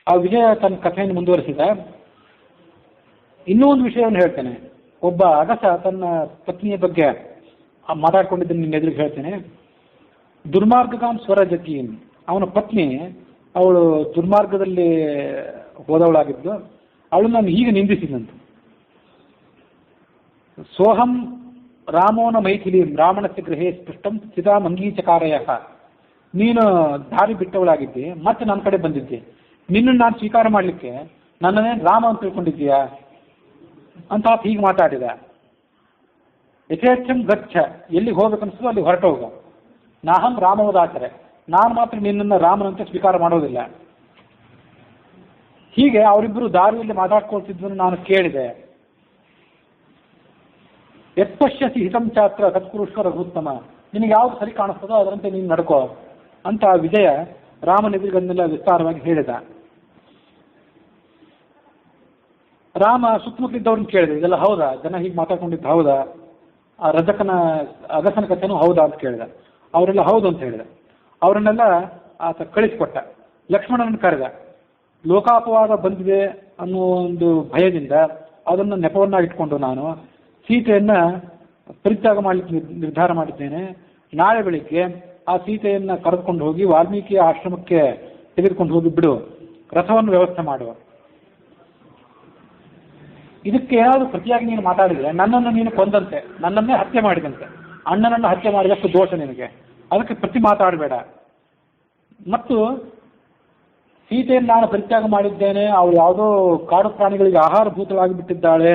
ಆ ವಿಜಯ ತನ್ನ ಕಥೆಯನ್ನು ಮುಂದುವರಿಸಿದ. ಇನ್ನೂ ಒಂದು ವಿಷಯವನ್ನು ಹೇಳ್ತೇನೆ. ಒಬ್ಬ ಅಗಸ ತನ್ನ ಪತ್ನಿಯ ಬಗ್ಗೆ ಮಾತಾಡ್ಕೊಂಡಿದ್ದನ್ನು ನಿನ್ನ ಎದುರಿಗೆ ಹೇಳ್ತೇನೆ. ದುರ್ಮಾರ್ಗಗಾನ್ ಸ್ವರಜಕೀನ್, ಅವನ ಪತ್ನಿ ಅವಳು ದುರ್ಮಾರ್ಗದಲ್ಲಿ ಹೋದವಳಾಗಿದ್ದು, ಅವಳು ನಾನು ಹೀಗೆ ನಿಂದಿಸಿದಂತೆ. ಸೋಹಂ ರಾಮೋನ ಮೈಥಿಲೀಂ ರಾವಣಸ್ಯ ಗೃಹೇ ಸ್ಪೃಷ್ಟಂ ಸ್ಥಿತಾ ಮಂಗೀಚಕಾರಯ, ನೀನು ದಾರಿ ಬಿಟ್ಟವಳಾಗಿದ್ದೆ, ಮತ್ತೆ ನನ್ನ ಕಡೆ ಬಂದಿದ್ದೆ, ನಿನ್ನನ್ನು ನಾನು ಸ್ವೀಕಾರ ಮಾಡಲಿಕ್ಕೆ ನನ್ನನ್ನೇ ರಾಮ ಅಂತ ತಿಳ್ಕೊಂಡಿದ್ದೀಯಾ ಅಂತ ಹೀಗೆ ಮಾತಾಡಿದ. ಯಥೇಚ್ಛಂ ಗಚ್ಚ, ಎಲ್ಲಿಗೆ ಹೋಗ್ಬೇಕನ್ನಿಸ್ತೋ ಅಲ್ಲಿ ಹೊರಟು ಹೋಗ. ನಾಹಂ ರಾಮವದಾಚರೆ, ನಾನು ಮಾತ್ರ ನಿನ್ನನ್ನು ರಾಮನಂತೆ ಸ್ವೀಕಾರ ಮಾಡೋದಿಲ್ಲ. ಹೀಗೆ ಅವರಿಬ್ಬರು ದಾರಿಯಲ್ಲಿ ಮಾತಾಡ್ಕೊಳ್ತಿದ್ವನ್ನು ನಾನು ಕೇಳಿದೆ. ಯತ್ಪಶ್ಯಸಿ ಹಿತಂ ಚಾತ್ರ ಸತ್ಪುರುಷ ರಘುತ್ತಮ, ನಿನಗೆ ಯಾವುದು ಸರಿ ಕಾಣಿಸ್ತದೋ ಅದರಂತೆ ನೀನು ನಡ್ಕೋ ಅಂತ ವಿಜಯ ರಾಮನೆದುರಿಗನ್ನೆಲ್ಲ ವಿಸ್ತಾರವಾಗಿ ಹೇಳಿದ. ರಾಮ ಸುತ್ತಮುತ್ತಲಿದ್ದವ್ರನ್ನ ಕೇಳಿದೆ, ಇದೆಲ್ಲ ಹೌದಾ, ಜನ ಹೀಗೆ ಮಾತಾಡ್ಕೊಂಡಿದ್ದು ಹೌದಾ, ಆ ಅಗಸನ ಕಥೆನೂ ಹೌದಾ ಅಂತ ಕೇಳಿದ. ಅವರೆಲ್ಲ ಹೌದು ಅಂತ ಹೇಳಿದ. ಅವರನ್ನೆಲ್ಲ ಆತ ಕಳಿಸಿಕೊಟ್ಟ. ಲಕ್ಷ್ಮಣನನ್ನು ಕರೆದ. ಲೋಕಾಪವಾದ ಬಂದಿದೆ ಅನ್ನೋ ಒಂದು ಭಯದಿಂದ ಅದನ್ನು ನೆಪವನ್ನಾಗಿಟ್ಕೊಂಡು ನಾನು ಸೀತೆಯನ್ನು ಪರಿತ್ಯಾಗ ಮಾಡಲಿಕ್ಕೆ ನಿರ್ಧಾರ ಮಾಡಿದ್ದೇನೆ. ನಾಳೆ ಬೆಳಿಗ್ಗೆ ಆ ಸೀತೆಯನ್ನು ಕರೆದುಕೊಂಡು ಹೋಗಿ ವಾಲ್ಮೀಕಿ ಆಶ್ರಮಕ್ಕೆ ತೆಗೆದುಕೊಂಡು ಹೋಗಿ ಬಿಡು, ರಥವನ್ನು ವ್ಯವಸ್ಥೆ ಮಾಡುವ. ಇದಕ್ಕೆ ಏನಾದರೂ ಪ್ರತಿಯಾಗಿ ನೀನು ಮಾತಾಡಿದರೆ ನನ್ನನ್ನು ನೀನು ಕೊಂದಂತೆ, ನನ್ನನ್ನೇ ಹತ್ಯೆ ಮಾಡಿದಂತೆ, ಅಣ್ಣನನ್ನು ಹತ್ಯೆ ಮಾಡಿದಷ್ಟು ದೋಷ ನಿನಗೆ, ಅದಕ್ಕೆ ಪ್ರತಿ ಮಾತಾಡಬೇಡ. ಮತ್ತು ಸೀತೆಯನ್ನು ನಾನು ಪರಿತ್ಯಾಗ ಮಾಡಿದ್ದೇನೆ, ಅವಳು ಯಾವುದೋ ಕಾಡು ಪ್ರಾಣಿಗಳಿಗೆ ಆಹಾರಭೂತವಾಗಿ ಬಿಟ್ಟಿದ್ದಾಳೆ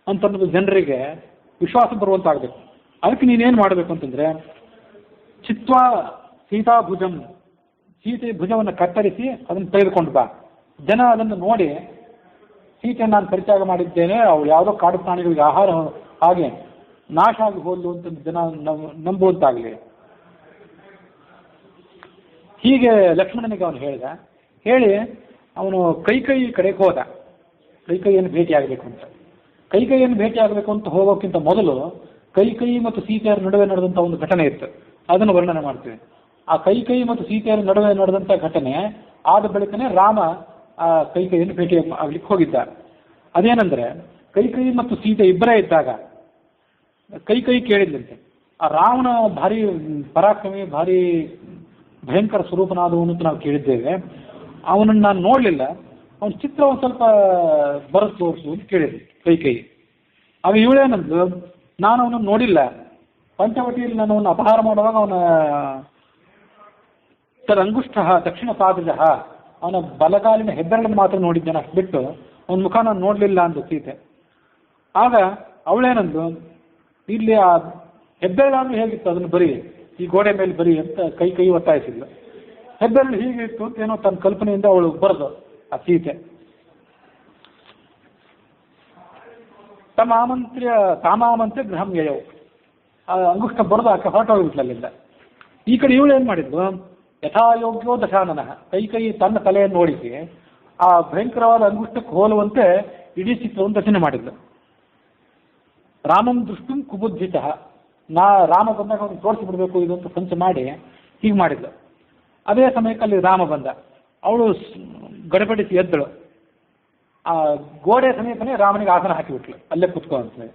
ಅಂತನ್ನೋದು ಜನರಿಗೆ ವಿಶ್ವಾಸ ಬರುವಂತಾಗಬೇಕು. ಅದಕ್ಕೆ ನೀನೇನು ಮಾಡಬೇಕು ಅಂತಂದರೆ, ಚಿತ್ವಾ ಸೀತಾ ಭುಜಂ, ಸೀತೆಯ ಭುಜವನ್ನು ಕತ್ತರಿಸಿ ಅದನ್ನು ತೆಗೆದುಕೊಂಡು ಬಾ. ಜನ ಅದನ್ನು ನೋಡಿ ಸೀತೆಯನ್ನು ನಾನು ಪರಿತ್ಯಾಗ ಮಾಡಿದ್ದೇನೆ, ಅವಳು ಯಾವುದೋ ಕಾಡು ಪ್ರಾಣಿಗಳಿಗೆ ಆಹಾರ ಹಾಗೆ ನಾಶ ಆಗಿ ಹೋದ್ಲು ಅಂತ ಜನ ನಂಬುವಂತಾಗಲಿ. ಹೀಗೆ ಲಕ್ಷ್ಮಣನಿಗೆ ಅವನು ಹೇಳಿದ. ಹೇಳಿ ಅವನು ಕೈಕೈ ಕಡೆಗೆ ಹೋದ, ಕೈಕೈಯನ್ನು ಭೇಟಿಯಾಗಬೇಕು ಅಂತ. ಕೈಕೈಯನ್ನು ಭೇಟಿಯಾಗಬೇಕು ಅಂತ ಹೋಗೋಕ್ಕಿಂತ ಮೊದಲು ಕೈಕೈ ಮತ್ತು ಸೀತೆಯರ ನಡುವೆ ನಡೆದಂಥ ಒಂದು ಘಟನೆ ಇತ್ತು, ಅದನ್ನು ವರ್ಣನೆ ಮಾಡ್ತೀವಿ. ಆ ಕೈಕೈ ಮತ್ತು ಸೀತೆಯರ ನಡುವೆ ನಡೆದಂಥ ಘಟನೆ ಆದ ಬಳಿಕನೇ ರಾಮ ಆ ಕೈಕೈಯನ್ನು ಭೇಟಿ ಆಗ್ಲಿಕ್ಕೆ ಹೋಗಿದ್ದ. ಅದೇನೆಂದರೆ, ಕೈಕೈ ಮತ್ತು ಸೀತೆ ಇಬ್ಬರೇ ಇದ್ದಾಗ ಕೈಕೈ ಕೇಳಿದ್ದಂತೆ, ಆ ರಾವಣ ಭಾರಿ ಪರಾಕ್ರಮಿ, ಭಾರಿ ಭಯಂಕರ ಸ್ವರೂಪನಾದವನು ಅಂತ ನಾವು ಕೇಳಿದ್ದೇವೆ, ಅವನನ್ನು ನಾನು ನೋಡಲಿಲ್ಲ, ಅವನ ಚಿತ್ರ ಒಂದು ಸ್ವಲ್ಪ ಬರೆದು ತೋರಿಸು ಅಂತ ಕೇಳಿದ್ವಿ ಕೈಕೈ. ಆಗ ಇವಳೇನಂದು, ನಾನು ಅವನನ್ನು ನೋಡಿಲ್ಲ, ಪಂಚವಟಿಯಲ್ಲಿ ನಾನು ಅವನು ಅಪಹಾರ ಮಾಡುವಾಗ ಅವನ ತದಂಗುಷ್ಠ ದಕ್ಷಿಣ ಪಾದಜ, ಅವನ ಬಲಗಾಲಿನ ಹೆಬ್ಬೆರಳನ್ನು ಮಾತ್ರ ನೋಡಿದ್ದೇನೆ, ಅಷ್ಟು ಬಿಟ್ಟು ಅವನ ಮುಖ ನಾನು ನೋಡಲಿಲ್ಲ ಅಂದು ಸೀತೆ. ಆಗ ಅವಳೇನಂದು, ಇಲ್ಲಿ ಆ ಹೆಬ್ಬೆರಳನ್ನು ಹೇಗಿತ್ತು ಅದನ್ನು ಬರೀ, ಈ ಗೋಡೆ ಮೇಲೆ ಬರೀ ಅಂತ ಕೈ ಒತ್ತಾಯಿಸಿದ್ಲು. ಹೆಬ್ಬೆರಳು ಹೀಗಿತ್ತು ಅಂತ ಏನೋ ತನ್ನ ಕಲ್ಪನೆಯಿಂದ ಅವಳು ಬರೆದು ಆ ಸೀತೆ. ತಾಮಾಮಂತ್ರ್ಯ ಗೃಹಂ ಯಯೌ, ಆ ಅಂಗುಷ್ಟ ಬರೆದು ಆಕೆ ಹೊರಟೋಗ್ಬಿಟ್ಲಲ್ಲಿಂದ. ಈ ಕಡೆ ಇವಳು ಏನು ಮಾಡಿದ್ಲು, ಯಥಾಯೋಗ್ಯೋ ದಶಾನನ, ಕೈ ತನ್ನ ತಲೆಯನ್ನು ಓಡಿಸಿ ಆ ಭಯಂಕರವಾದ ಅಂಗುಷ್ಟಕ್ಕೆ ಹೋಲುವಂತೆ ಇಡೀ ಚಿತ್ರವನ್ನು ರಚನೆ ಮಾಡಿದ್ಲು. ರಾಮಂ ದೃಷ್ಟುಂ ಕುಬುದ್ಧಿತ, ರಾಮ ಬಂದಾಗ ಅವನು ತೋರಿಸಿಬಿಡ್ಬೇಕು ಇದು ಅಂತ ಸಂಚೆ ಮಾಡಿ ಹೀಗೆ ಮಾಡಿದ್ಲು. ಅದೇ ಸಮಯಕ್ಕೆ ಅಲ್ಲಿ ರಾಮ ಬಂದ. ಅವಳು ಗಡಬಡಿಸಿ ಎದ್ದಳು. ಆ ಗೋಡೆ ಸಮೀಪನೇ ರಾಮನಿಗೆ ಆಸನ ಹಾಕಿಬಿಟ್ಲು, ಅಲ್ಲೇ ಕೂತ್ಕೊ ಅಂತೇಳಿ.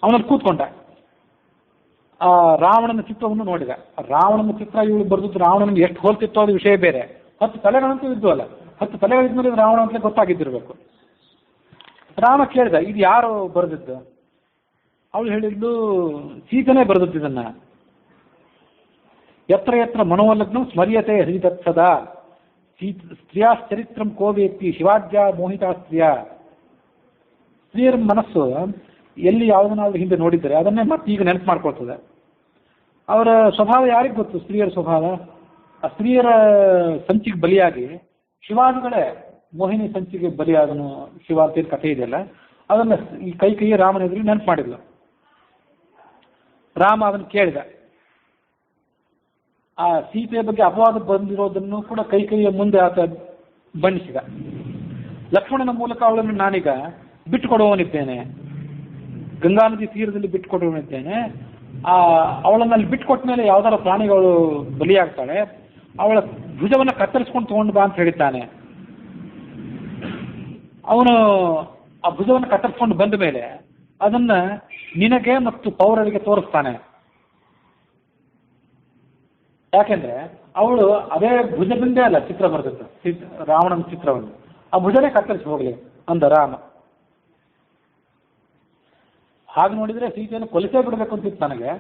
ಅವನಲ್ಲಿ ಕೂತ್ಕೊಂಡ. ಆ ರಾವಣನ ಚಿತ್ರವನ್ನು ನೋಡಿದ. ರಾವಣನ ಚಿತ್ರ ಇವಳು ಬರೆದಿದ್ದು ರಾವಣನಿಗೆ ಎಷ್ಟು ಹೋಲ್ತಿತ್ತೋ ಅದು ವಿಷಯ ಬೇರೆ. 10 ತಲೆಗಳಂತೂ ಇದ್ದು ಅಲ್ಲ, 10 ತಲೆಗಳಿದ್ಮೇಲೆ ರಾವಣ ಅಂತಲೇ ಗೊತ್ತಾಗಿದ್ದಿರಬೇಕು. ರಾಮ ಕೇಳಿದ, ಇದು ಯಾರು ಬರೆದಿದ್ದು? ಅವಳು ಹೇಳಿದ್ಲು, ಸೀತನೇ ಬರೆದದ್ದು ಇದನ್ನ. ಯತ್ರ ಯತ್ರ ಮನೋಲಗ್ನಂ ಸ್ಮರ್ಯತೆ ಹೃದತ್ಸದ ಸ್ತ್ರೀಯಾಶ್ಚರಿತ್ರಂ ಕೋವೇತ್ತಿ ಶಿವಾಜ್ಯ ಮೋಹಿತಾ ಸ್ತ್ರೀಯ. ಸ್ತ್ರೀಯರ ಮನಸ್ಸು ಎಲ್ಲಿ ಯಾವುದನ್ನಾದ್ರೂ ಹಿಂದೆ ನೋಡಿದ್ದಾರೆ ಅದನ್ನೇ ಮತ್ತೆ ಈಗ ನೆನಪು ಮಾಡ್ಕೊಳ್ತದೆ. ಅವರ ಸ್ವಭಾವ ಯಾರಿಗೆ ಗೊತ್ತು? ಸ್ತ್ರೀಯರ ಸ್ವಭಾವ. ಆ ಸ್ತ್ರೀಯರ ಸಂಚಿಗೆ ಬಲಿಯಾಗಿ ಶಿವಾದಿಗಳೇ ಮೋಹಿನಿ ಸಂಚಿಗೆ ಬಲಿಯಾದನು ಶಿವ ಅಂತ ಕಥೆ ಇದೆಯಲ್ಲ, ಅದನ್ನು ಈ ಕೈ ರಾಮನ ಎದುರು ನೆನಪು ಮಾಡಿದ್ಲು. ರಾಮ ಅದನ್ನು ಕೇಳಿದ. ಆ ಸೀತೆಯ ಬಗ್ಗೆ ಅಪವಾದ ಬಂದಿರೋದನ್ನು ಕೂಡ ಕೈಯ ಮುಂದೆ ಆತ ಬಣ್ಣಿಸಿದ. ಲಕ್ಷ್ಮಣನ ಮೂಲಕ ಅವಳನ್ನು ನಾನೀಗ ಬಿಟ್ಟುಕೊಡುವವನಿದ್ದೇನೆ, ಗಂಗಾ ನದಿ ತೀರದಲ್ಲಿ ಬಿಟ್ಟುಕೊಡುವವನಿದ್ದೇನೆ. ಅವಳನ್ನು ಅಲ್ಲಿ ಬಿಟ್ಟುಕೊಟ್ಟ ಮೇಲೆ ಯಾವ್ದಾರ ಪ್ರಾಣಿಗಳು ಬಲಿಯಾಗ್ತಾಳೆ, ಅವಳ ಭುಜವನ್ನು ಕತ್ತರಿಸ್ಕೊಂಡು ತಗೊಂಡು ಬಾ ಅಂತ ಹೇಳಿದ್ದಾನೆ. ಅವನು ಆ ಭುಜವನ್ನು ಕತ್ತರಿಸ್ಕೊಂಡು ಬಂದ ಮೇಲೆ ಅದನ್ನ ನಿನಗೆ ಮತ್ತು ಪೌರರಿಗೆ ತೋರಿಸ್ತಾನೆ. ಯಾಕೆಂದ್ರೆ ಅವಳು ಅದೇ ಭುಜದಿಂದೇ ಅಲ್ಲ ಚಿತ್ರ ಬರೆದದ್ದು, ರಾವಣನ ಚಿತ್ರವನ್ನು, ಆ ಭುಜನೇ ಕತ್ತರಿಸಿ ಹೋಗ್ಲಿ ಅಂದ ರಾಮ. ಹಾಗೆ ನೋಡಿದ್ರೆ ಸೀತೆಯನ್ನು ಕೊಲಿಸೇ ಬಿಡಬೇಕು ಅಂತಿತ್ತು ನನಗೆ,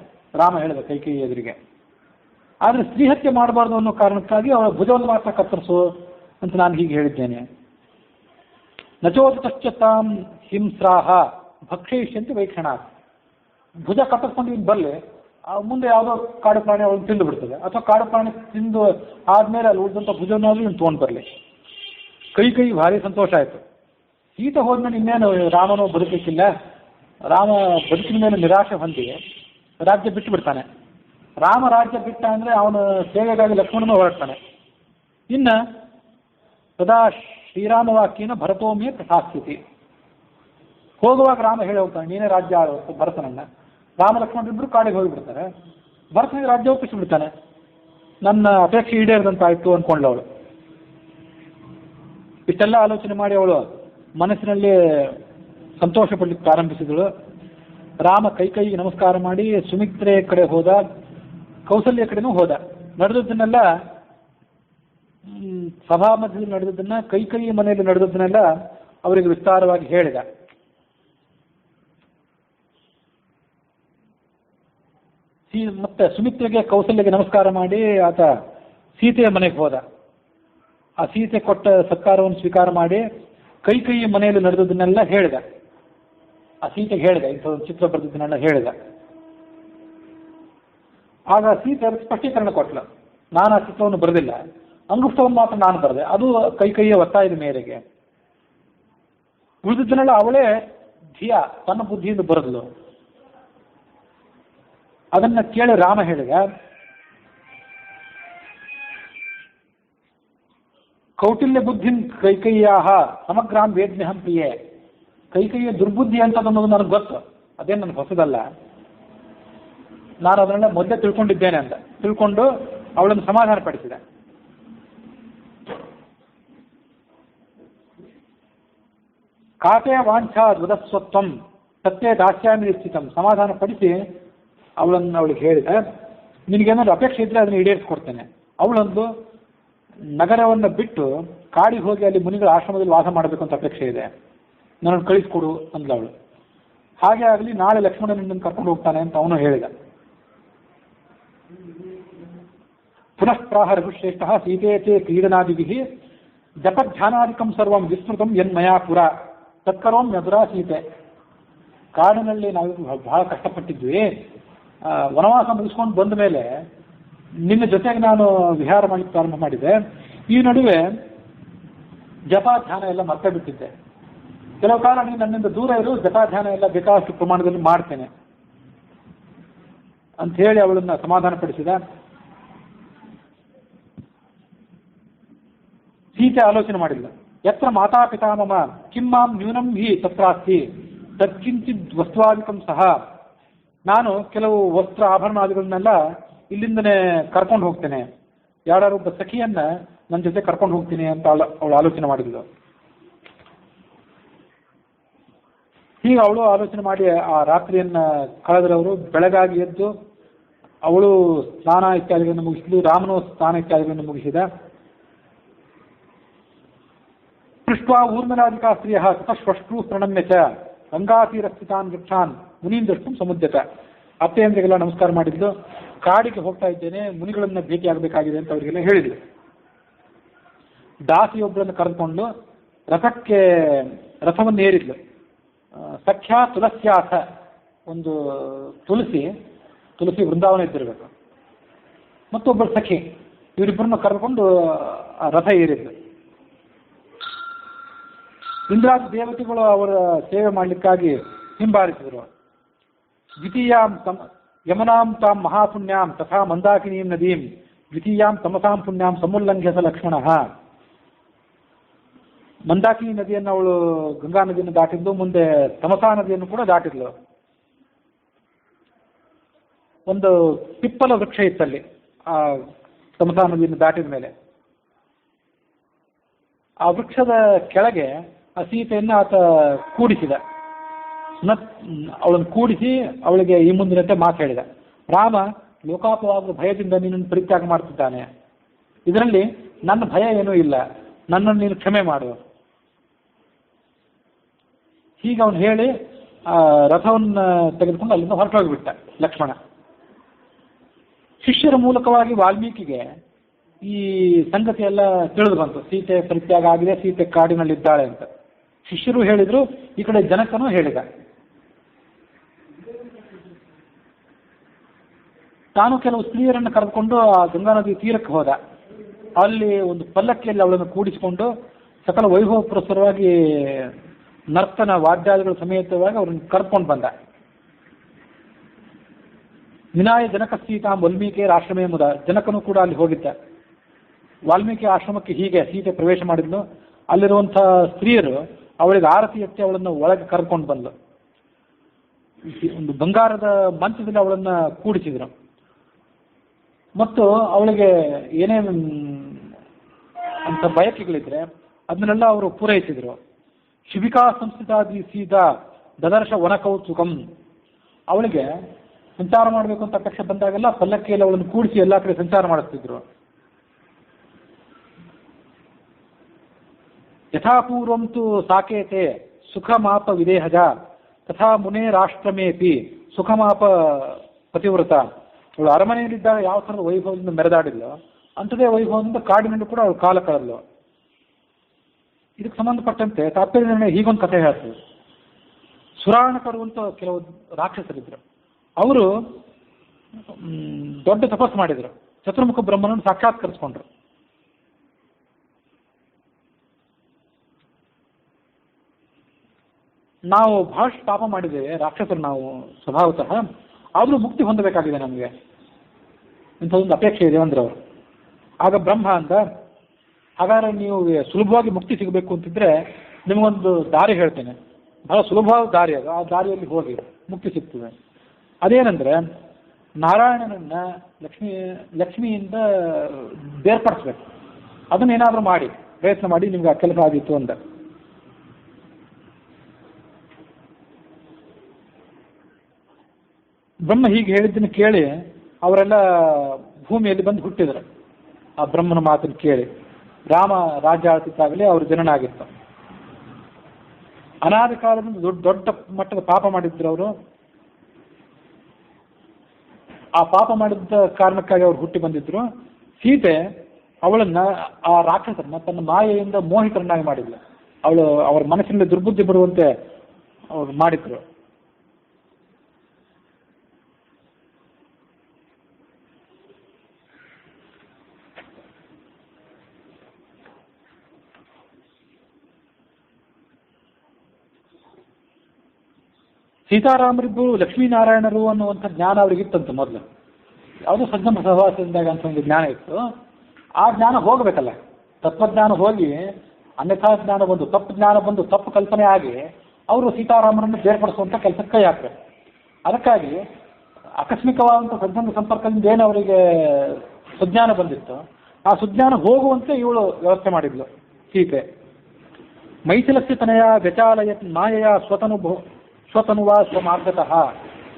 ರಾಮ ಹೇಳಿದ ಕೈಕೇಯಿ ಎದುರಿಗೆ. ಆದರೆ ಸ್ತ್ರೀ ಹತ್ಯೆ ಮಾಡಬಾರ್ದು ಅನ್ನೋ ಕಾರಣಕ್ಕಾಗಿ ಅವಳ ಭುಜವನ್ನು ಮಾತ್ರ ಕತ್ತರಿಸು ಅಂತ ನಾನು ಹೀಗೆ ಹೇಳಿದ್ದೇನೆ. ನಚೋದಿತಶ್ಚತಾಂ ಹಿಂಸ್ರಾಹ ಭಕ್ಷಯಿಷ್ಯಂತೆ ವೈಕ್ಷಣ. ಭುಜ ಕತ್ತರಿಸ್ಕೊಂಡು ಇನ್ನು ಬರಲಿ, ಮುಂದೆ ಯಾವುದೋ ಕಾಡು ಪ್ರಾಣಿ ಅವಳು ತಿಂದು ಬಿಡ್ತದೆ, ಅಥವಾ ಕಾಡು ಪ್ರಾಣಿ ತಿಂದು ಆದ್ಮೇಲೆ ಅಲ್ಲಿ ಉಳಿದಂಥ ಭುಜವನ್ನಾದ್ರೂ ಇನ್ನು ತೊಗೊಂಡು ಬರಲಿ. ಕೈ ಭಾರಿ ಸಂತೋಷ ಆಯಿತು. ಸೀತೆ ಹೋದ್ಮೇಲೆ ಇನ್ನೇನು ರಾಮನೋ ಬದುಕಲಿಕ್ಕಿಲ್ಲ. ರಾಮ ಬದುಕಿನ ಮೇಲೆ ನಿರಾಶೆ ಹೊಂದಿ ರಾಜ್ಯ ಬಿಟ್ಟು ಬಿಡ್ತಾನೆ. ರಾಮ ರಾಜ್ಯ ಬಿಟ್ಟ ಅಂದರೆ ಅವನ ಸೇವೆಗಾಗಿ ಲಕ್ಷ್ಮಣನೂ ಹೊರಡ್ತಾನೆ. ಇನ್ನು ಸದಾ ಶ್ರೀರಾಮವಾಕ್ಯನ ಭರತೋಮಿಯ ಪ್ರಶಾಸ್ತಿ. ಹೋಗುವಾಗ ರಾಮ ಹೇಳಿ ಹೋಗ್ತಾನೆ, ನೀನೇ ರಾಜ್ಯ ಆಳು ಭರತನನ್ನ. ರಾಮ ಲಕ್ಷ್ಮಣರಿಬ್ಬರು ಕಾಡಿಗೆ ಹೋಗಿಬಿಡ್ತಾರೆ. ಭರತನಿಗೆ ರಾಜ್ಯ ಒಪ್ಪಿಸಿಬಿಡ್ತಾನೆ. ನನ್ನ ಅಪೇಕ್ಷೆ ಈಡೇರಿದಂತಾಯ್ತು ಅಂದ್ಕೊಂಡ್ಳು ಅವಳು. ಇಷ್ಟೆಲ್ಲ ಆಲೋಚನೆ ಮಾಡಿ ಅವಳು ಮನಸ್ಸಿನಲ್ಲಿ ಸಂತೋಷ ಪಡ್ಲಿಕ್ಕೆ ಪ್ರಾರಂಭಿಸಿದಳು. ರಾಮ ಕೈಗೆ ನಮಸ್ಕಾರ ಮಾಡಿ ಸುಮಿತ್ರೆ ಕಡೆ ಹೋದ, ಕೌಸಲ್ಯ ಕಡೆನೂ ಹೋದ. ನಡೆದದ್ದನ್ನೆಲ್ಲ, ಸಭಾ ಮಧ್ಯದಲ್ಲಿ ನಡೆದದ್ದನ್ನ, ಕೈ ಮನೆಯಲ್ಲಿ ನಡೆದದ್ದನ್ನೆಲ್ಲ ಅವರಿಗೆ ವಿಸ್ತಾರವಾಗಿ ಹೇಳಿದ. ಮತ್ತೆ ಸುಮಿತ್ರೆಗೆ ಕೌಸಲ್ಯಗೆ ನಮಸ್ಕಾರ ಮಾಡಿ ಆತ ಸೀತೆಯ ಮನೆಗೆ ಹೋದ. ಆ ಸೀತೆ ಕೊಟ್ಟ ಸತ್ಕಾರವನ್ನು ಸ್ವೀಕಾರ ಮಾಡಿ ಕೈ ಮನೆಯಲ್ಲಿ ನಡೆದದ್ದನ್ನೆಲ್ಲ ಹೇಳಿದ. ಆ ಸೀತೆಗೆ ಹೇಳಿದ, ಇಂಥ ಒಂದು ಚಿತ್ರ ಬರೆದದ್ದನ್ನೆಲ್ಲ ಹೇಳಿದ. ಆಗ ಸೀತೆ ಅದಕ್ಕೆ ಸ್ಪಷ್ಟೀಕರಣ ಕೊಟ್ಲು. ನಾನು ಆ ಚಿತ್ರವನ್ನು ಬರೆದಿಲ್ಲ, ಅಂಗುಷ್ಟವನ್ನು ಮಾತ್ರ ನಾನು ಬರೆದೆ, ಅದು ಕೈಯ ಒತ್ತಾಯದ ಮೇರೆಗೆ. ಉಳಿದದ್ದನ್ನೆಲ್ಲ ಅವಳೇ ಧಿಯ ತನ್ನ ಬುದ್ಧಿಯಿಂದ ಬರೆದ್ಲು. ಅದನ್ನ ಕೇಳಿ ರಾಮ ಹೇಳಿದ, ಕೌಟಿಲ್ಯ ಬುದ್ಧಿಂ ಕೈಕಯ್ಯಾಹ ಸಮಗ್ರಾಂ ವೇದ್ಮ್ಯಹಂ ಪ್ರಿಯೆ. ಕೈಕೈಯ ದುರ್ಬುದ್ಧಿ ಅಂತದನ್ನೋದು ನನಗೆ ಗೊತ್ತು, ಅದೇನು ನನಗೆ ಹೊಸದಲ್ಲ. ನಾನು ಅದನ್ನೆಲ್ಲ ಮೊದಲೇ ತಿಳ್ಕೊಂಡಿದ್ದೇನೆ ಅಂತ ತಿಳ್ಕೊಂಡು ಅವಳನ್ನು ಸಮಾಧಾನ ಪಡಿಸಿದೆ. ಕಾತೆ ವಾಂಛಾ ದ್ವದಸ್ವತ್ವಂ ಸತ್ಯ ದಾಸ್ಯಾಮಿ ನಿಶ್ಚಿತಂ. ಸಮಾಧಾನ ಪಡಿಸಿ ಅವಳಿಗೆ ಹೇಳಿದೆ, ನಿನಗೇನಾದ್ರು ಅಪೇಕ್ಷೆ ಇದ್ರೆ ಅದನ್ನು ಈಡೇರಿಸ್ಕೊಡ್ತೇನೆ. ಅವಳೊಂದು ನಗರವನ್ನು ಬಿಟ್ಟು ಕಾಡಿಗೆ ಹೋಗಿ ಅಲ್ಲಿ ಮುನಿಗಳ ಆಶ್ರಮದಲ್ಲಿ ವಾಸ ಮಾಡಬೇಕು ಅಂತ ಅಪೇಕ್ಷೆ ಇದೆ, ನನ್ನನ್ನು ಕಳಿಸ್ಕೊಡು ಅಂದ್ಲು ಅವಳು. ಹಾಗೆ ಆಗಲಿ, ನಾಳೆ ಲಕ್ಷ್ಮಣ ನಿನ್ನನ್ನು ಕರ್ಕೊಂಡು ಹೋಗ್ತಾನೆ ಅಂತ ಅವನು ಹೇಳಿದ. ಪುನಃ ಪ್ರಾಹ ರಘುಶ್ರೇಷ್ಠ ಸೀತೇತೆ ಕ್ರೀಡನಾದಿಭಿಃ ಜಪಧ್ಯಾನಾದಿಕಂ ಸರ್ವಂ ವಿಸ್ಮೃತಂ ಯನ್ಮಯಾ ಪುರ ತತ್ಕರೋಂ ಮಧುರಾ ಸೀತೆ. ಕಾಡಿನಲ್ಲಿ ನಾವು ಬಹಳ ಕಷ್ಟಪಟ್ಟಿದ್ವಿ, ವನವಾಸ ಮುಗಿಸ್ಕೊಂಡು ಬಂದ ಮೇಲೆ ನಿನ್ನ ಜೊತೆಗೆ ನಾನು ವಿಹಾರ ಮಾಡಲಿಕ್ಕೆ ಪ್ರಾರಂಭ ಮಾಡಿದೆ. ಈ ನಡುವೆ ಜಪಾಧ್ಯಾನ ಎಲ್ಲ ಮರ್ತೇ ಬಿಟ್ಟಿದ್ದೆ. ಕೆಲವು ಕಾಲ ನೀನು ನನ್ನಿಂದ ದೂರ ಇರು, ಜಪಾಧ್ಯಾನ ಎಲ್ಲ ಬೇಕಾದಷ್ಟು ಪ್ರಮಾಣದಲ್ಲಿ ಮಾಡ್ತೇನೆ ಅಂತ ಹೇಳಿ ಅವಳನ್ನ ಸಮಾಧಾನ ಪಡಿಸಿದ. ಸೀತೆ ಆಲೋಚನೆ ಮಾಡಿಲ್ಲ. ಯತ್ರ ಮಾತಾಪಿತಾ ಮಮ ಕಿಮ್ಮಾಂ ನ್ಯೂನಂ ಹಿ ತತ್ರಾಸ್ತಿ ತತ್ಕಿಂಚಿದ್ ವಸ್ತ್ವಾದಿಕಂ ಸಹ. ನಾನು ಕೆಲವು ವಸ್ತ್ರ ಆಭರಣಾದಿಗಳನ್ನೆಲ್ಲ ಇಲ್ಲಿಂದನೇ ಕರ್ಕೊಂಡು ಹೋಗ್ತೇನೆ, ಯಾರೊಬ್ಬ ಸಖಿಯನ್ನ ನನ್ನ ಜೊತೆ ಕರ್ಕೊಂಡು ಹೋಗ್ತೀನಿ ಅಂತ ಅವಳು ಆಲೋಚನೆ ಮಾಡಿದ್ಲು. ಹೀಗೆ ಅವಳು ಆಲೋಚನೆ ಮಾಡಿ ಆ ರಾತ್ರಿಯನ್ನ ಕಳೆದ್ರವರು. ಬೆಳಗಾಗಿ ಎದ್ದು ಅವಳು ಸ್ನಾನ ಇತ್ಯಾದಿಗಳನ್ನು ಮುಗಿಸಿದ್ಲು, ರಾಮನು ಸ್ನಾನ ಇತ್ಯಾದಿಗಳನ್ನು ಮುಗಿಸಿದ. ಪೃಷ್ಟ್ವಾ ಊರ್ಮಿಳಾಧಿಕಾ ಸ್ತ್ರೀಯ ತತಶ್ವಷ್ಟು ಪ್ರಣಮ್ಯ ಚ ಗಂಗಾತೀರಸ್ಥಿತಾನ್ ವೃಕ್ಷಾನ್ ಮುನೀನ್ ದೃಷ್ಟಂ ಸಮುದ್ಯತ. ಅತ್ತೆಯಂದ್ರಿಗೆಲ್ಲ ನಮಸ್ಕಾರ ಮಾಡಿದ್ಲು. ಕಾಡಿಗೆ ಹೋಗ್ತಾ ಇದ್ದೇನೆ, ಮುನಿಗಳನ್ನ ಭೇಟಿಯಾಗಬೇಕಾಗಿದೆ ಅಂತ ಅವರಿಗೆಲ್ಲ ಹೇಳಿದ್ರು. ದಾಸಿಯೊಬ್ಬರನ್ನು ಕರೆದುಕೊಂಡು ರಥವನ್ನು ಏರಿದ್ಲು. ಸಖ್ಯ ತುಳಸ್ಯಾಥ, ಒಂದು ತುಳಸಿ ವೃಂದಾವನ ಇದ್ದಿರಬೇಕು, ಮತ್ತೊಬ್ಬರು ಸಖಿ, ಇವರಿಬ್ಬರನ್ನು ಕರೆದುಕೊಂಡು ಆ ರಥ ಏರಿದ್ಲು. ಇಂದ್ರಾದಿ ದೇವತೆಗಳು ಅವರ ಸೇವೆ ಮಾಡಲಿಕ್ಕಾಗಿ ಹಿಂಬಾಲಿಸಿದರು. ದ್ವಿತೀಯಾಂ ಯಮನಾಂ ತಾಂ ಮಹಾಪುಣ್ಯಾಂ ತಥಾ ಮಂದಾಕಿನೀಂ ನದೀಂ ದ್ವಿತೀಯಾಂ ತಮಸಾಂ ಪುಣ್ಯಾಂ ಸಮುಲ್ಲಂಘ್ಯ ಸ ಲಕ್ಷ್ಮಣಃ. ಮಂದಾಕಿನಿ ನದಿಯನ್ನು ಅವಳು ಗಂಗಾ ನದಿಯನ್ನು ದಾಟಿದ್ದು, ಮುಂದೆ ತಮಸಾ ನದಿಯನ್ನು ಕೂಡ ದಾಟಿದ್ಲು. ಒಂದು ಪಿಪ್ಪಲ ವೃಕ್ಷ ಇತ್ತಲ್ಲಿ ಆ ತಮಸಾ ನದಿಯನ್ನು ದಾಟಿದ ಮೇಲೆ. ಆ ವೃಕ್ಷದ ಕೆಳಗೆ ಆ ಸೀತೆಯನ್ನು ಆತ ಕೂಡಿಸಿದ. ಅವಳನ್ನು ಕೂಡಿಸಿ ಅವಳಿಗೆ ಈ ಮುಂದಿನಂತೆ ಮಾತು ಹೇಳಿದ. ರಾಮ ಲೋಕಾಪವಾದ ಭಯದಿಂದ ನಿನ್ನನ್ನು ಪರಿತ್ಯಾಗ ಮಾಡ್ತಿದ್ದಾನೆ, ಇದರಲ್ಲಿ ನನ್ನ ಭಯ ಏನೂ ಇಲ್ಲ, ನನ್ನನ್ನು ನೀನು ಕ್ಷಮೆ ಮಾಡು. ಹೀಗೆ ಅವನು ಹೇಳಿ ರಥವನ್ನು ತೆಗೆದುಕೊಂಡು ಅಲ್ಲಿಂದ ಹೊರಟೋಗಿಬಿಟ್ಟ ಲಕ್ಷ್ಮಣ. ಶಿಷ್ಯರ ಮೂಲಕವಾಗಿ ವಾಲ್ಮೀಕಿಗೆ ಈ ಸಂಗತಿ ಎಲ್ಲ ತಿಳಿದು ಬಂತು, ಸೀತೆ ಪರಿತ್ಯಾಗ ಆಗಿದೆ, ಸೀತೆ ಕಾಡಿನಲ್ಲಿದ್ದಾಳೆ ಅಂತ. ಶಿಷ್ಯರು ಹೇಳಿದ್ರು, ಈ ಕಡೆ ಜನಕನೂ ಹೇಳಿದ. ತಾನು ಕೆಲವು ಸ್ತ್ರೀಯರನ್ನು ಕರೆದುಕೊಂಡು ಆ ಗಂಗಾ ನದಿ ತೀರಕ್ಕೆ ಹೋದ. ಅಲ್ಲಿ ಒಂದು ಪಲ್ಲಕ್ಕಿಯಲ್ಲಿ ಅವಳನ್ನು ಕೂಡಿಸಿಕೊಂಡು ಸಕಲ ವೈಭವ ಪುರಸ್ಸರವಾಗಿ ನರ್ತನ ವಾದ್ಯಾದಿಗಳ ಸಮೇತವಾಗಿ ಅವ್ರನ್ನ ಕರ್ಕೊಂಡು ಬಂದ. ವಿನಾಯ ಜನಕ ಸೀತಾ ವಾಲ್ಮೀಕಿ ಆಶ್ರಮೇ ಮುದ. ಜನಕನು ಕೂಡ ಅಲ್ಲಿ ಹೋಗಿದ್ದ. ವಾಲ್ಮೀಕಿ ಆಶ್ರಮಕ್ಕೆ ಹೀಗೆ ಸೀತೆ ಪ್ರವೇಶ ಮಾಡಿದ್ಲು. ಅಲ್ಲಿರುವಂಥ ಸ್ತ್ರೀಯರು ಅವಳಿಗೆ ಆರತಿ ಎತ್ತಿ ಅವಳನ್ನು ಒಳಗೆ ಕರ್ಕೊಂಡು ಬಂದ್ಲು. ಒಂದು ಬಂಗಾರದ ಮಂಚದಲ್ಲಿ ಅವಳನ್ನು ಕೂಡಿಸಿದ್ರು ಮತ್ತು ಅವಳಿಗೆ ಏನೇನು ಅಂತ ಬಯಕೆಗಳಿದ್ರೆ ಅದನ್ನೆಲ್ಲ ಅವರು ಪೂರೈಸಿದರು. ಶಿಬಿಕಾ ಸಂಸ್ಥಿತಾದಿ ಸೀದಾ ದದರ್ಶ ವನಕೌತುಕಂ. ಅವಳಿಗೆ ಸಂಚಾರ ಮಾಡಬೇಕು ಅಂತ ಅಪೇಕ್ಷೆ ಬಂದಾಗೆಲ್ಲ ಪಲ್ಲಕ್ಕಿಯಲ್ಲಿ ಅವಳನ್ನು ಕೂಡಿಸಿ ಎಲ್ಲ ಕಡೆ ಸಂಚಾರ ಮಾಡಿಸ್ತಿದ್ರು. ಯಥಾಪೂರ್ವಂತು ಸಾಕೇತೆ ಸುಖಮಾಪ ವಿದೇಹಜ ತಥಾ ಮುನೇ ರಾಷ್ಟ್ರಮೇಪಿ ಸುಖಮಾಪ ಪತಿವ್ರತ. ಅವಳು ಅರಮನೆಯಲ್ಲಿದ್ದಾಗ ಯಾವ ಥರದ ವೈಭವದಿಂದ ಮೆರೆದಾಡಿದ್ಲು ಅಂಥದೇ ವೈಭವದಿಂದ ಕಾಡಿನಲ್ಲಿ ಕೂಡ ಅವಳು ಕಾಲ ಕಳೆದ್ಲು. ಇದಕ್ಕೆ ಸಂಬಂಧಪಟ್ಟಂತೆ ತಾತ್ಪರ್ಯ ಹೀಗೊಂದು ಕಥೆ ಹೇಳ್ತೀವಿ. ಸುರಾಣಕರು ಅಂತ ಕೆಲವು ರಾಕ್ಷಸರಿದ್ರು. ಅವರು ದೊಡ್ಡ ತಪಸ್ಸು ಮಾಡಿದರು, ಚತುರ್ಮುಖ ಬ್ರಹ್ಮನನ್ನು ಸಾಕ್ಷಾತ್ಕರಿಸ್ಕೊಂಡ್ರು. ನಾವು ಬಹಳಷ್ಟು ಪಾಪ ಮಾಡಿದ್ದೇವೆ ರಾಕ್ಷಸರು ನಾವು ಸ್ವಭಾವತಃ, ಆದರೂ ಮುಕ್ತಿ ಹೊಂದಬೇಕಾಗಿದೆ ನಮಗೆ, ಇಂಥದೊಂದು ಅಪೇಕ್ಷೆ ಇದೆ ಅಂದ್ರೆ ಅವರು. ಆಗ ಬ್ರಹ್ಮ ಅಂತ, ಹಾಗಾದ್ರೆ ನೀವು ಸುಲಭವಾಗಿ ಮುಕ್ತಿ ಸಿಗಬೇಕು ಅಂತಿದ್ರೆ ನಿಮಗೊಂದು ದಾರಿ ಹೇಳ್ತೇನೆ, ಬಹಳ ಸುಲಭವಾದ ದಾರಿ ಅದು, ಆ ದಾರಿಯಲ್ಲಿ ಹೋಗಿ ಮುಕ್ತಿ ಸಿಗ್ತದೆ. ಅದೇನೆಂದರೆ ನಾರಾಯಣನನ್ನ ಲಕ್ಷ್ಮಿಯಿಂದ ಬೇರ್ಪಡಿಸ್ಬೇಕು. ಅದನ್ನೇನಾದರೂ ಮಾಡಿ ಪ್ರಯತ್ನ ಮಾಡಿ ನಿಮ್ಗೆ ಆ ಕೆಲಸ ಆಗಿತ್ತು ಅಂದ. ಬ್ರಹ್ಮ ಹೀಗೆ ಹೇಳಿದ್ದನ್ನು ಕೇಳಿ ಅವರೆಲ್ಲ ಭೂಮಿಯಲ್ಲಿ ಬಂದು ಹುಟ್ಟಿದರು. ಆ ಬ್ರಹ್ಮನ ಮಾತನ್ನು ಕೇಳಿ ರಾಮ ರಾಜ್ಯ ಆಳ್ತಿದ್ದಾಗಲೇ ಅವ್ರ ಜನನ ಆಗಿತ್ತು. ಅನಾದಿ ಕಾಲದಿಂದ ದೊಡ್ಡ ಮಟ್ಟದ ಪಾಪ ಮಾಡಿದ್ರು ಅವರು. ಆ ಪಾಪ ಮಾಡಿದ್ದ ಕಾರಣಕ್ಕಾಗಿ ಅವ್ರು ಹುಟ್ಟಿ ಬಂದಿದ್ರು. ಸೀತೆ ಅವಳನ್ನ, ಆ ರಾಕ್ಷಸರನ್ನ ತನ್ನ ಮಾಯೆಯಿಂದ ಮೋಹಿತರನ್ನಾಗಿ ಮಾಡಿದ್ಲು. ಅವಳು ಅವರ ಮನಸ್ಸಿನಲ್ಲಿ ದುರ್ಬುದ್ಧಿ ಬರುವಂತೆ ಅವ್ರು ಮಾಡಿದ್ರು. ಸೀತಾರಾಮರಿಬ್ಬರು ಲಕ್ಷ್ಮೀನಾರಾಯಣರು ಅನ್ನುವಂಥ ಜ್ಞಾನ ಅವ್ರಿಗಿತ್ತಂತೆ ಮೊದಲು. ಯಾವುದೋ ಸಜ್ಜನ ಸಹವಾಸದಿಂದಾಗ ಅಂತ ಒಂದು ಜ್ಞಾನ ಇತ್ತು. ಆ ಜ್ಞಾನ ಹೋಗಬೇಕಲ್ಲ, ತತ್ವಜ್ಞಾನ ಹೋಗಿ ಅನ್ಯಥಾ ಜ್ಞಾನ ಬಂದು, ತಪ್ಪು ಜ್ಞಾನ ಬಂದು, ತಪ್ಪು ಕಲ್ಪನೆ ಆಗಿ ಅವರು ಸೀತಾರಾಮರನ್ನು ಬೇರ್ಪಡಿಸುವಂಥ ಕೆಲಸಕ್ಕೆ ಕೈ ಹಾಕ್ತಾರೆ. ಅದಕ್ಕಾಗಿ ಆಕಸ್ಮಿಕವಾದಂಥ ಸಜ್ಜನ ಸಂಪರ್ಕದಿಂದ ಏನು ಅವರಿಗೆ ಸುಜ್ಞಾನ ಬಂದಿತ್ತು, ಆ ಸುಜ್ಞಾನ ಹೋಗುವಂತೆ ಇವಳು ವ್ಯವಸ್ಥೆ ಮಾಡಿದ್ಲು ಸೀತೆ. ಮೈಥಿಲಸ್ಯ ತನಯ ವ್ಯಚಾಲಯ ಮಾಯೆಯ ಸ್ವತನುವ ಸ್ವಮಾರ್ಗತಃ.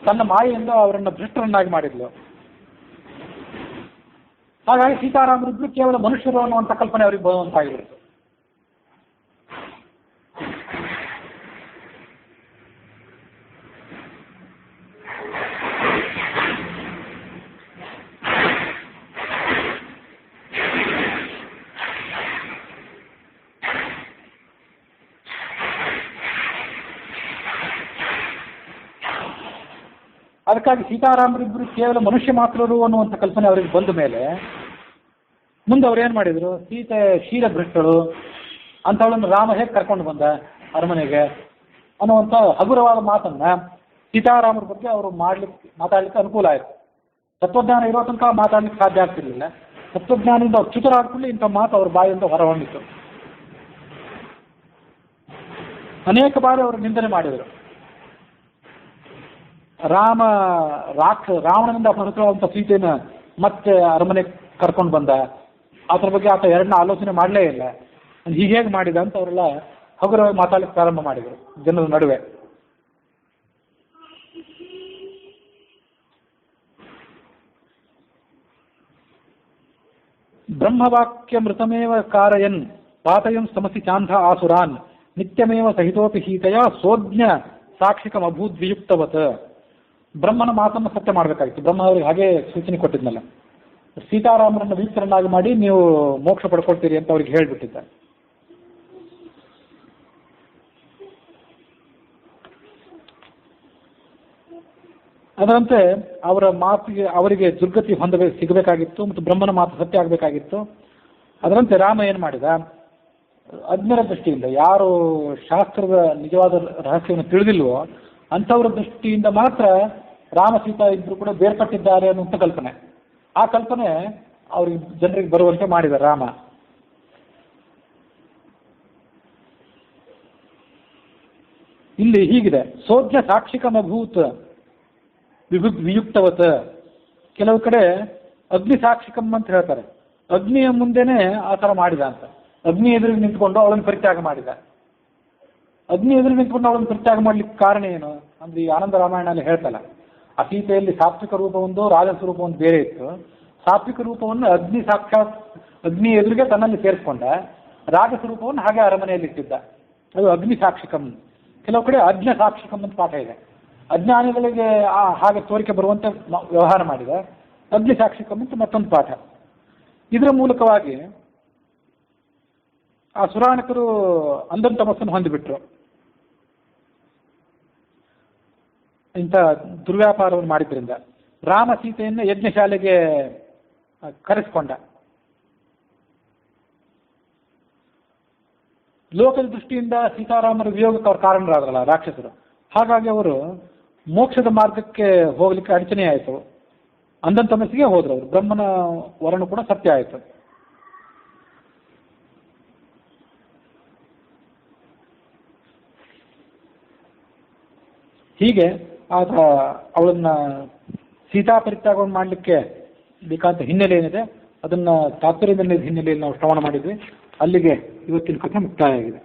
ತನ್ನ ಮಾಯೆಯಿಂದ ಅವರನ್ನು ಭ್ರಷ್ಟರನ್ನಾಗಿ ಮಾಡಿದ್ಲು. ಹಾಗಾಗಿ ಸೀತಾರಾಮರಿಬ್ರು ಕೇವಲ ಮನುಷ್ಯರು ಅನ್ನುವಂಥ ಕಲ್ಪನೆ ಅವರಿಗೆ ಬರುವಂತಾಗಿರುತ್ತೆ. ಅದಕ್ಕಾಗಿ ಸೀತಾರಾಮರಿಬ್ಬರು ಕೇವಲ ಮನುಷ್ಯ ಮಾತ್ರರು ಅನ್ನುವಂಥ ಕಲ್ಪನೆ ಅವರಿಗೆ ಬಂದ ಮೇಲೆ ಮುಂದೆ ಅವ್ರು ಏನು ಮಾಡಿದರು, ಸೀತೆ ಶೀಲಭ್ರಷ್ಟಳು ಅಂಥವಳನ್ನು ರಾಮ ಹೇಗೆ ಕರ್ಕೊಂಡು ಬಂದ ಅರಮನೆಗೆ ಅನ್ನುವಂಥ ಹಗುರವಾದ ಮಾತನ್ನು ಸೀತಾರಾಮರ ಬಗ್ಗೆ ಅವರು ಮಾತಾಡಲಿಕ್ಕೆ ಅನುಕೂಲ ಆಯಿತು. ತತ್ವಜ್ಞಾನ ಇರೋ ತನಕ ಮಾತಾಡ್ಲಿಕ್ಕೆ ಸಾಧ್ಯ ಆಗ್ತಿರ್ಲಿಲ್ಲ. ತತ್ವಜ್ಞಾನದಿಂದ ಅವ್ರು ಚ್ಯುತರಾಗ್ಕೊಳ್ಳಿ ಇಂಥ ಮಾತು ಅವ್ರ ಬಾಯಿಂದ ಹೊರಹೊಮ್ಮಿತು. ಅನೇಕ ಬಾರಿ ಅವರು ನಿಂದನೆ ಮಾಡಿದರು. ರಾವಣನಿಂದ ಹೊರಟುವಂಥ ಸೀತೆನ ಮತ್ತೆ ಅರಮನೆ ಕರ್ಕೊಂಡು ಬಂದ, ಅದರ ಬಗ್ಗೆ ಆತ ಎರಡನ್ನ ಆಲೋಚನೆ ಮಾಡಲೇ ಇಲ್ಲ, ಹೀಗೆ ಹೇಗೆ ಮಾಡಿದ ಅಂತ ಅವರೆಲ್ಲ ಹಗುರವಾಗಿ ಮಾತಾಡಲಿಕ್ಕೆ ಪ್ರಾರಂಭ ಮಾಡಿದರು ಜನರ ನಡುವೆ. ಬ್ರಹ್ಮವಾಕ್ಯ ಮೃತಮೇವ ಕಾರಯನ್ ಪಾತಯನ್ ಸಮಸಿ ಚಾಂಧ ಆಸುರಾನ್ ನಿತ್ಯಮೇವ ಸಹಿತೋಪಿ ಹೀತೆಯ ಸೋಜ್ಞ ಸಾಕ್ಷಿಕಮಭೂದ್ವಿಯುಕ್ತವತ್. ಬ್ರಹ್ಮನ ಮಾತನ್ನು ಸತ್ಯ ಮಾಡಬೇಕಾಗಿತ್ತು. ಬ್ರಹ್ಮ ಅವರಿಗೆ ಹಾಗೆ ಸೂಚನೆ ಕೊಟ್ಟಿದ್ನಲ್ಲ, ಸೀತಾರಾಮರನ್ನು ವೀಕ್ಷರನ್ನಾಗಿ ಮಾಡಿ ನೀವು ಮೋಕ್ಷ ಪಡ್ಕೊಳ್ತೀರಿ ಅಂತ ಅವ್ರಿಗೆ ಹೇಳಿಬಿಟ್ಟಿದ್ದ. ಅದರಂತೆ ಅವರ ಮಾತಿಗೆ ಅವರಿಗೆ ದುರ್ಗತಿ ಸಿಗಬೇಕಾಗಿತ್ತು ಮತ್ತು ಬ್ರಹ್ಮನ ಮಾತು ಸತ್ಯ ಆಗಬೇಕಾಗಿತ್ತು. ಅದರಂತೆ ರಾಮ ಏನು ಮಾಡಿದ, ಅಜ್ಞರ ದೃಷ್ಟಿಯಿಂದ, ಯಾರು ಶಾಸ್ತ್ರದ ನಿಜವಾದ ರಹಸ್ಯವನ್ನು ತಿಳಿದಿಲ್ವೋ ಅಂಥವ್ರ ದೃಷ್ಟಿಯಿಂದ ಮಾತ್ರ ರಾಮ ಸೀತಾ ಇಬ್ಬರು ಕೂಡ ಬೇರ್ಪಟ್ಟಿದ್ದಾರೆ ಅನ್ನುವಂಥ ಕಲ್ಪನೆ. ಆ ಕಲ್ಪನೆ ಅವ್ರಿಗೆ ಜನರಿಗೆ ಬರುವಂತೆ ಮಾಡಿದ ರಾಮ. ಇಲ್ಲಿ ಹೀಗಿದೆ, ಸೋಜ್ಞ ಸಾಕ್ಷಿಕಮಭೂತ್ ವಿಯುಕ್ತವತ್. ಕೆಲವು ಕಡೆ ಅಗ್ನಿ ಸಾಕ್ಷಿಕಂ ಅಂತ ಹೇಳ್ತಾರೆ. ಅಗ್ನಿಯ ಮುಂದೆನೆ ಆ ಥರ ಮಾಡಿದ ಅಂತ. ಅಗ್ನಿ ಎದುರಿಗೆ ನಿಂತ್ಕೊಂಡು ಅವಳನ್ನು ಪರಿತ್ಯಾಗ ಮಾಡಿದ. ಅಗ್ನಿ ಎದುರು ನಿಂತ್ಕೊಂಡು ಅವಳನ್ನು ಪರಿತ್ಯಾಗ ಮಾಡ್ಲಿಕ್ಕೆ ಕಾರಣ ಏನು ಅಂದ್ರೆ, ಈ ಆನಂದ ರಾಮಾಯಣಲ್ಲಿ ಹೇಳ್ತಲ್ಲ, ಆ ಸೀತೆಯಲ್ಲಿ ಸಾತ್ವಿಕ ರೂಪ ಒಂದು ರಾಜಸ ರೂಪ ಒಂದು ಬೇರೆ ಇತ್ತು. ಸಾತ್ವಿಕ ರೂಪವನ್ನು ಅಗ್ನಿ ಎದುರಿಗೆ ತನ್ನಲ್ಲಿ ಸೇರಿಸ್ಕೊಂಡ, ರಾಜಸ ರೂಪವನ್ನು ಹಾಗೆ ಅರಮನೆಯಲ್ಲಿ ಇಟ್ಟಿದ್ದ. ಅದು ಅಗ್ನಿ ಸಾಕ್ಷಿಕಂ. ಕೆಲವು ಕಡೆ ಅಜ್ಞ ಸಾಕ್ಷಿಕಂ ಅಂತ ಪಾಠ ಇದೆ. ಅಜ್ಞಾನಿಗಳಿಗೆ ಹಾಗೆ ತೋರಿಕೆ ಬರುವಂತೆ ವ್ಯವಹಾರ ಮಾಡಿದ. ಅಗ್ನಿ ಸಾಕ್ಷಿಕಂ ಅಂತ ಮತ್ತೊಂದು ಪಾಠ. ಇದರ ಮೂಲಕವಾಗಿ ಆ ಸುರಾಣಕರು ಅಂಧನ್ ತಮಸ್ಸನ್ನು ಹೊಂದಿಬಿಟ್ರು. ಇಂಥ ದುರ್ವ್ಯಾಪಾರವನ್ನು ಮಾಡಿದ್ರಿಂದ ರಾಮ ಸೀತೆಯನ್ನು ಯಜ್ಞಶಾಲೆಗೆ ಕರೆಸಿಕೊಂಡ. ಲೋಕದ ದೃಷ್ಟಿಯಿಂದ ಸೀತಾರಾಮರ ವಿಯೋಗಕ್ಕೆ ಅವರು ಕಾರಣರಾದ್ರಲ್ಲ ರಾಕ್ಷಸರು. ಹಾಗಾಗಿ ಅವರು ಮೋಕ್ಷದ ಮಾರ್ಗಕ್ಕೆ ಹೋಗ್ಲಿಕ್ಕೆ ಅಡಚಣೆ ಆಯಿತು. ಅಂಧನ್ ತಮಸ್ಸಿಗೆ ಹೋದ್ರು ಅವರು. ಬ್ರಹ್ಮನ ವರನು ಕೂಡ ಸತ್ಯ ಆಯಿತು. ಹೀಗೆ ಆತ ಅವಳನ್ನ ಸೀತಾ ಪರಿತ್ಯಾಗವನ್ನು ಮಾಡಲಿಕ್ಕೆ ಬೇಕಾದ ಹಿನ್ನೆಲೆ ಏನಿದೆ ಅದನ್ನ ತಾತ್ಪರ್ಯದ ಹಿನ್ನೆಲೆಯಲ್ಲಿ ನಾವು ಶ್ರವಣ ಮಾಡಿದ್ವಿ. ಅಲ್ಲಿಗೆ ಇವತ್ತಿನ ಕಥೆ ಮುಕ್ತಾಯ ಆಗಿದೆ.